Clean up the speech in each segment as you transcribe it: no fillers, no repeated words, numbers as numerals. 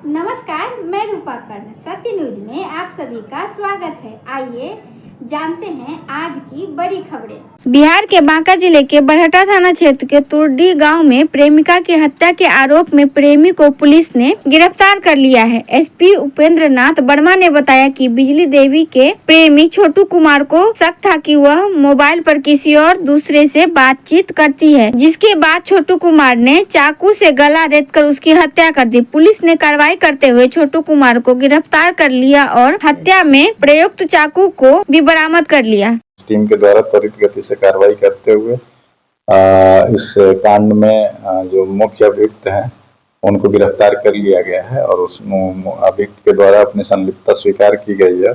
नमस्कार, मैं रूपा कर्ण। सत्य न्यूज में आप सभी का स्वागत है। आइए जानते हैं आज की बड़ी खबरें। बिहार के बांका जिले के बरहटा थाना क्षेत्र के तुरडी गांव में प्रेमिका की हत्या के आरोप में प्रेमी को पुलिस ने गिरफ्तार कर लिया है। एसपी उपेंद्र नाथ वर्मा ने बताया कि बिजली देवी के प्रेमी छोटू कुमार को शक था कि वह मोबाइल पर किसी और दूसरे से बातचीत करती है, जिसके बाद छोटू कुमार ने चाकू से गला रेतकर उसकी हत्या कर दी। पुलिस ने कार्रवाई करते हुए छोटू कुमार को गिरफ्तार कर लिया और हत्या में प्रयुक्त चाकू को भी बरामद कर लिया। टीम के द्वारा त्वरित गति से कार्रवाई करते हुए इस कांड में जो मुख्य अभियुक्त हैं उनको गिरफ्तार कर लिया गया है और उस अभियुक्त के द्वारा अपनी संलिप्तता स्वीकार की गई है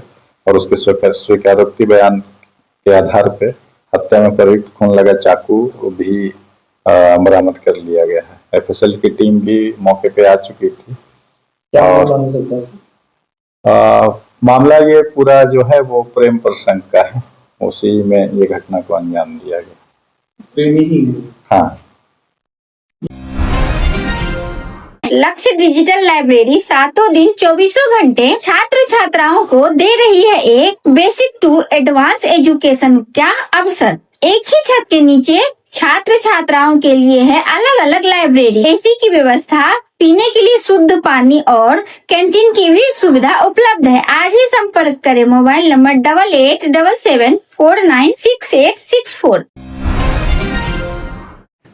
और उसके स्वीकारोक्ति बयान के आधार पर हत्या में प्रयुक्त खून लगा चाकू भी बरामद कर लिया गया है। एफएसएल की टीम भी मौके पे आ चुकी थी। मामला ये पूरा जो है वो प्रेम प्रसंग का है, उसी में ये घटना को अंजाम दिया गया। प्रेमी ही? हाँ। लक्ष्य डिजिटल लाइब्रेरी सातों दिन 24 घंटे छात्र छात्राओं को दे रही है एक बेसिक टू एडवांस एजुकेशन का अवसर। एक ही छत के नीचे छात्र छात्राओं के लिए है अलग अलग लाइब्रेरी, एसी की व्यवस्था, पीने के लिए शुद्ध पानी और कैंटीन की भी सुविधा उपलब्ध है। आज ही संपर्क करें। Mobile number 8877496864।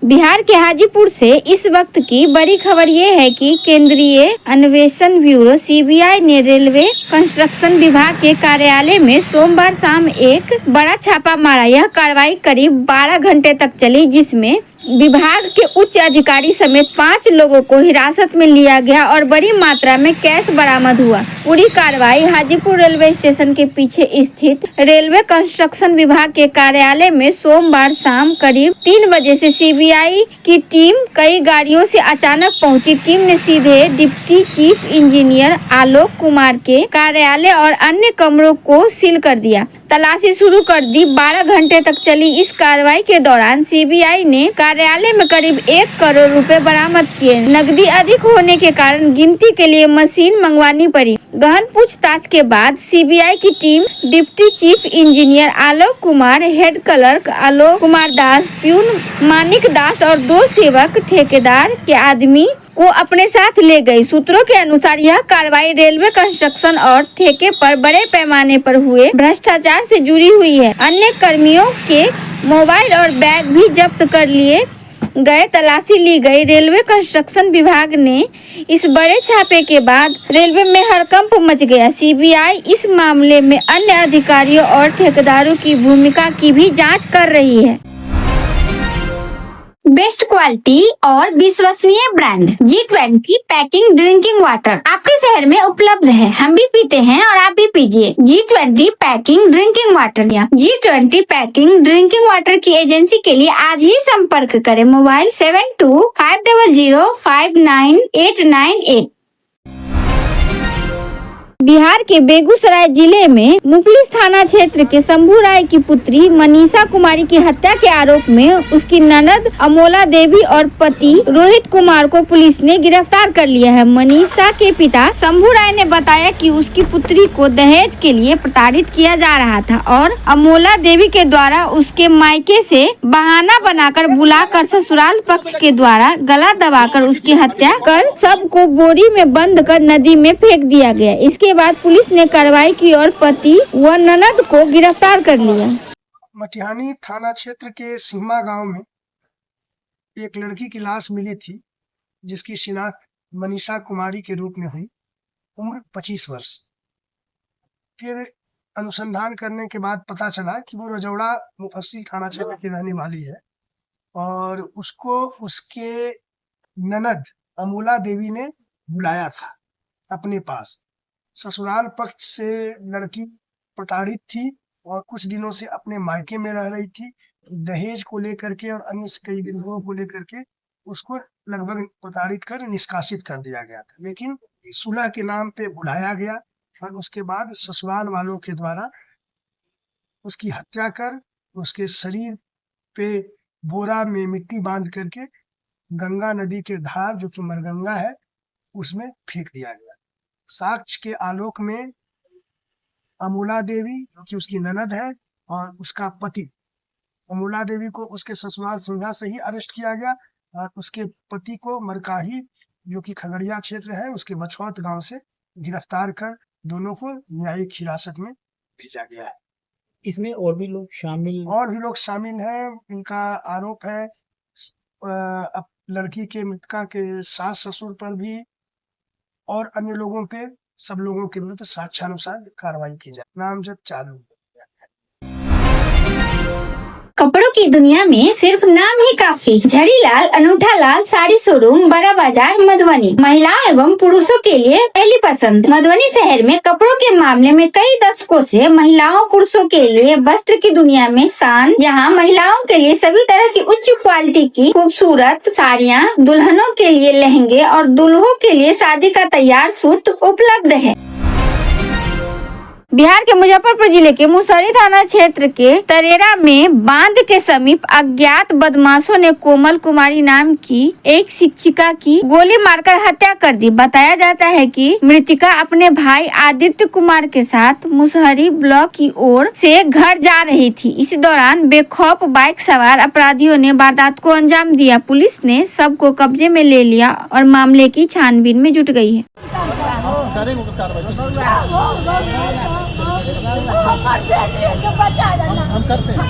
बिहार के हाजीपुर से इस वक्त की बड़ी खबर ये है कि केंद्रीय अन्वेषण ब्यूरो सीबीआई ने रेलवे कंस्ट्रक्शन विभाग के कार्यालय में सोमवार शाम एक बड़ा छापा मारा। यह कार्रवाई करीब 12 घंटे तक चली, जिसमें विभाग के उच्च अधिकारी समेत 5 लोगों को हिरासत में लिया गया और बड़ी मात्रा में कैश बरामद हुआ। पूरी कार्रवाई हाजीपुर रेलवे स्टेशन के पीछे स्थित रेलवे कंस्ट्रक्शन विभाग के कार्यालय में सोमवार शाम करीब 3 बजे से सीबीआई की टीम कई गाड़ियों से अचानक पहुंची। टीम ने सीधे deputy chief engineer Alok Kumar के कार्यालय और अन्य कमरों को सील कर दिया, तलाशी शुरू कर दी। 12 घंटे तक चली इस कार्रवाई के दौरान सीबीआई ने कार्यालय में करीब 1 करोड़ रुपए बरामद किए। नकदी अधिक होने के कारण गिनती के लिए मशीन मंगवानी पड़ी। गहन पूछताछ के बाद सीबीआई की team deputy chief engineer Alok Kumar, head clerk Alok Kumar Das, peon Manik दास और 2 सेवक ठेकेदार के आदमी को अपने साथ ले गई। सूत्रों के अनुसार यह कार्रवाई रेलवे कंस्ट्रक्शन और ठेके पर बड़े पैमाने पर हुए भ्रष्टाचार से जुड़ी हुई है। अन्य कर्मियों के मोबाइल और बैग भी जब्त कर लिए गए, तलाशी ली गई। रेलवे कंस्ट्रक्शन विभाग ने इस बड़े छापे के बाद रेलवे में हड़कंप मच गया। सीबीआई इस मामले में अन्य अधिकारियों और ठेकेदारों की भूमिका की भी जांच कर रही है। बेस्ट क्वालिटी और विश्वसनीय brand G20 packing drinking water आपके शहर में उपलब्ध है। हम भी पीते हैं और आप भी पीजिए G20 packing drinking water. G20 packing drinking water की एजेंसी के लिए आज ही संपर्क करें। मोबाइल 7250059898। बिहार के बेगूसराय जिले में मुफलिस थाना क्षेत्र के शंभू राय की पुत्री मनीषा कुमारी की हत्या के आरोप में उसकी ननद अमोला देवी और पति रोहित कुमार को पुलिस ने गिरफ्तार कर लिया है। मनीषा के पिता शंभू राय ने बताया कि उसकी पुत्री को दहेज के लिए प्रताड़ित किया जा रहा था और अमोला देवी के द्वारा उसके मायके से बहाना बनाकर बुलाकर ससुराल पक्ष के द्वारा गला दबाकर उसकी हत्या कर शव को बोरी में बंद कर नदी में फेंक दिया गया। इसके बाद पुलिस ने कार्रवाई की और पति व ननद को गिरफ्तार कर लिया। मटिहानी थाना क्षेत्र के सीमा गांव में एक लड़की की लाश मिली थी, जिसकी शिनाख्त मनीषा कुमारी के रूप में हुई। उम्र 25 वर्ष। फिर अनुसंधान करने के बाद पता चला कि वो रजौड़ा मुफस्सिल थाना क्षेत्र की रहने वाली है और उसको उसके ननद अमोला देवी ने बुलाया था अपने पास। ससुराल पक्ष से लड़की प्रताड़ित थी और कुछ दिनों से अपने मायके में रह रही थी। दहेज को लेकर के और अन्य कई बिंदुओं को लेकर के उसको लगभग प्रताड़ित कर निष्कासित कर दिया गया था, लेकिन सुलह के नाम पे बुलाया गया और उसके बाद ससुराल वालों के द्वारा उसकी हत्या कर उसके शरीर पे बोरा में मिट्टी बांध करके गंगा नदी के धार, जो कि मरगंगा है, उसमें फेंक दिया गया। साक्ष्य के आलोक में अमूला देवी, जो कि उसकी ननद है, और उसका पति, अमूला देवी को उसके ससुराल सिंघा से ही अरेस्ट किया गया और उसके पति को मरकाही, जो कि खगड़िया क्षेत्र है, उसके बछौत गांव से गिरफ्तार कर दोनों को न्यायिक हिरासत में भेजा गया है। इसमें और भी लोग शामिल हैं। इनका आरोप है लड़की के मृतका के सास ससुर पर भी और अन्य लोगों पे, सब लोगों के विरुद्ध साक्ष्यानुसार कार्रवाई की जाए। नामजद चालू। कपड़ों की दुनिया में सिर्फ नाम ही काफी। झड़ीलाल अनूठा लाल साड़ी शोरूम, बड़ा बाजार, मधुबनी। महिलाओं एवं पुरुषों के लिए पहली पसंद। मधुबनी शहर में कपड़ों के मामले में कई दशकों से महिलाओं पुरुषों के लिए वस्त्र की दुनिया में शान। यहाँ महिलाओं के लिए सभी तरह की उच्च क्वालिटी की खूबसूरत साड़ियाँ, दुल्हनों के लिए लहंगे और दूल्हों के लिए शादी का तैयार सूट उपलब्ध है। बिहार के मुजफ्फरपुर जिले के मुसहरी थाना क्षेत्र के तरेरा में बांध के समीप अज्ञात बदमाशों ने कोमल कुमारी नाम की एक शिक्षिका की गोली मारकर हत्या कर दी। बताया जाता है कि मृतका अपने भाई आदित्य कुमार के साथ मुसहरी ब्लॉक की ओर से घर जा रही थी। इसी दौरान बेखौफ बाइक सवार अपराधियों ने वारदात को अंजाम दिया। पुलिस ने सब को कब्जे में ले लिया और मामले की छानबीन में जुट गई है। हम करते हैं।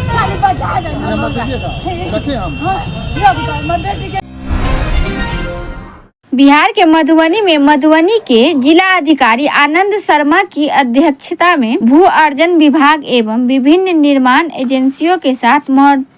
बिहार के मधुबनी में मधुबनी के जिला अधिकारी आनंद शर्मा की अध्यक्षता में भू अर्जन विभाग एवं विभिन्न निर्माण एजेंसियों के साथ महत्वपूर्ण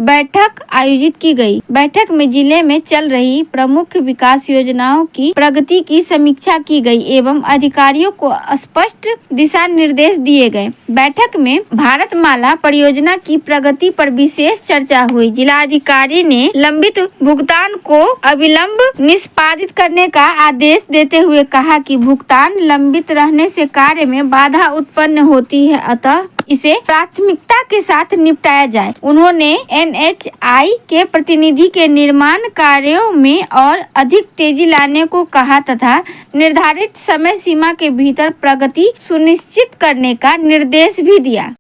बैठक आयोजित की गई। बैठक में जिले में चल रही प्रमुख विकास योजनाओं की प्रगति की समीक्षा की गई एवं अधिकारियों को स्पष्ट दिशा निर्देश दिए गए। बैठक में भारतमाला परियोजना की प्रगति पर विशेष चर्चा हुई। जिलाधिकारी ने लंबित भुगतान को अविलंब निष्पादित करने का आदेश देते हुए कहा कि भुगतान लंबित रहने से कार्य में बाधा उत्पन्न होती है, अतः इसे प्राथमिकता के साथ निपटाया जाए। उन्होंने NHI के प्रतिनिधि के निर्माण कार्यों में और अधिक तेजी लाने को कहा तथा निर्धारित समय सीमा के भीतर प्रगति सुनिश्चित करने का निर्देश भी दिया।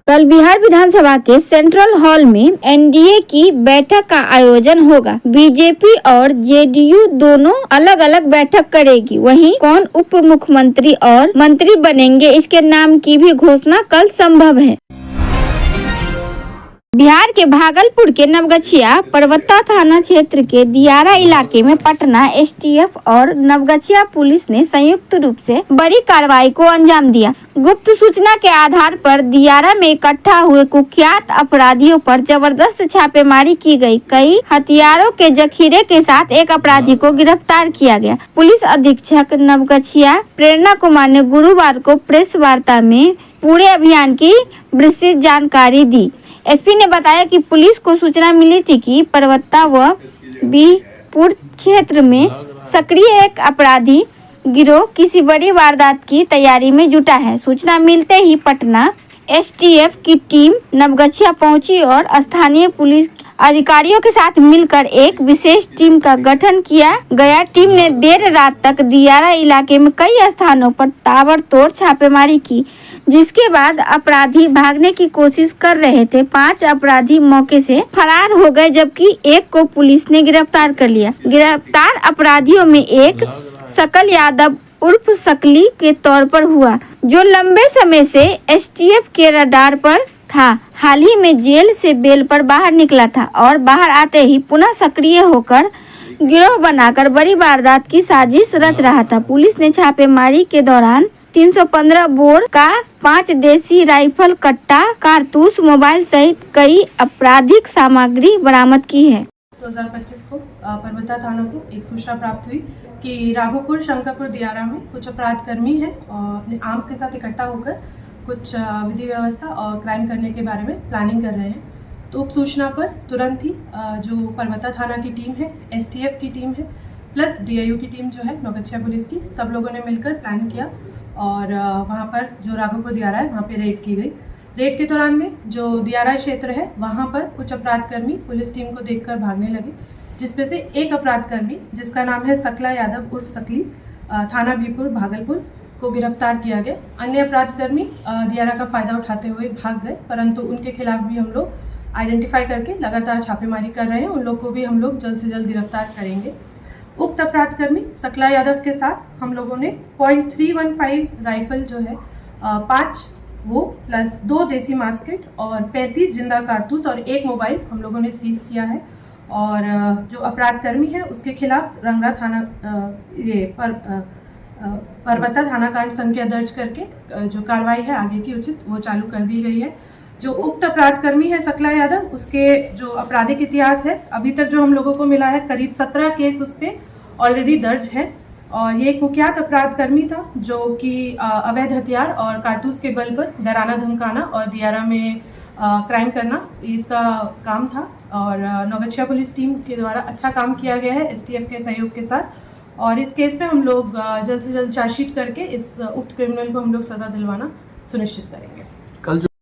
कल बिहार विधानसभा के सेंट्रल हॉल में NDA की बैठक का आयोजन होगा। बीजेपी और JDU दोनों अलग अलग बैठक करेगी। वहीं कौन उप मुख्यमंत्री और मंत्री बनेंगे, इसके नाम की भी घोषणा कल संभव है। बिहार के भागलपुर के नवगछिया परवत्ता थाना क्षेत्र के दियारा इलाके में पटना STF और नवगछिया पुलिस ने संयुक्त रूप से बड़ी कार्रवाई को अंजाम दिया। गुप्त सूचना के आधार पर दियारा में इकट्ठा हुए कुख्यात अपराधियों पर जबरदस्त छापेमारी की गई। कई हथियारों के जखीरे के साथ एक अपराधी को गिरफ्तार किया गया। पुलिस अधीक्षक नवगछिया प्रेरणा कुमार ने गुरुवार को प्रेस वार्ता में पूरे अभियान की विस्तृत जानकारी दी। SP ने बताया कि पुलिस को सूचना मिली थी कि परवत्ता व बीपुर क्षेत्र में सक्रिय एक अपराधी गिरोह किसी बड़ी वारदात की तैयारी में जुटा है। सूचना मिलते ही पटना STF की टीम नवगछिया पहुंची और स्थानीय पुलिस अधिकारियों के साथ मिलकर एक विशेष टीम का गठन किया गया। टीम ने देर रात तक दियारा इलाके में कई स्थानों पर ताबड़तोड़ छापेमारी की, जिसके बाद अपराधी भागने की कोशिश कर रहे थे। 5 अपराधी मौके से फरार हो गए, जबकि एक को पुलिस ने गिरफ्तार कर लिया। गिरफ्तार अपराधियों में एक सकल यादव उर्फ सकली के तौर पर हुआ, जो लंबे समय से STF के रडार पर था। हाल ही में जेल से बेल पर बाहर निकला था और बाहर आते ही पुनः सक्रिय होकर गिरोह बनाकर बड़ी वारदात की साजिश रच रहा था। पुलिस ने छापेमारी के दौरान 315 बोर का 5 देसी राइफल, कट्टा, कारतूस, मोबाइल सहित कई आपराधिक सामग्री बरामद की है। 2025 को परवत्ता थाना को एक सूचना प्राप्त हुई कि राघोपुर शंकरपुर दियारा में कुछ अपराध कर्मी हैं और अपने आर्म्स के साथ इकट्ठा होकर कुछ विधि व्यवस्था और क्राइम करने के बारे में प्लानिंग कर रहे हैं। तो उप सूचना पर तुरंत ही जो परवत्ता थाना की टीम है, STF की टीम है, प्लस DIU की टीम जो है नवगछिया पुलिस की, सब लोगों ने मिलकर प्लान किया और वहाँ पर जो राघोपुर दियारा है वहाँ पे रेड की गई। रेड के दौरान में जो दियारा क्षेत्र है वहाँ पर कुछ अपराध कर्मी पुलिस टीम को देखकर भागने लगे, जिसमें से एक अपराधकर्मी जिसका नाम है सकला यादव उर्फ सकली, थाना बीरपुर भागलपुर को गिरफ्तार किया गया। अन्य अपराधकर्मी दियारा का फायदा उठाते हुए भाग गए, परंतु उनके खिलाफ भी हम लोग आइडेंटिफाई करके लगातार छापेमारी कर रहे हैं। उन लोग को भी हम लोग जल्द से जल्द गिरफ्तार करेंगे। उक्त अपराधकर्मी सकला यादव के साथ हम लोगों ने .315 राइफल जो है 5 वो प्लस 2 देसी मास्केट और 35 जिंदा कारतूस और 1 मोबाइल हम लोगों ने सीज किया है। और जो अपराधकर्मी है उसके खिलाफ रंगा थाना परबत्ता थाना कांड संख्या दर्ज करके जो कार्रवाई है आगे की उचित वो चालू कर दी गई है। जो उक्त अपराधकर्मी है सकला यादव, उसके जो आपराधिक इतिहास है अभी तक जो हम लोगों को मिला है करीब 17 केस उस पर ऑलरेडी दर्ज है। और ये कुख्यात अपराधकर्मी था जो कि अवैध हथियार और कारतूस के बल पर डराना धमकाना और दियारा में क्राइम करना इसका काम था। और नौगछिया पुलिस टीम के द्वारा अच्छा काम किया गया है STF के सहयोग के साथ। और इस केस पे हम लोग जल्द से जल्द चार्जशीट करके इस उक्त क्रिमिनल को हम लोग सज़ा दिलवाना सुनिश्चित करेंगे।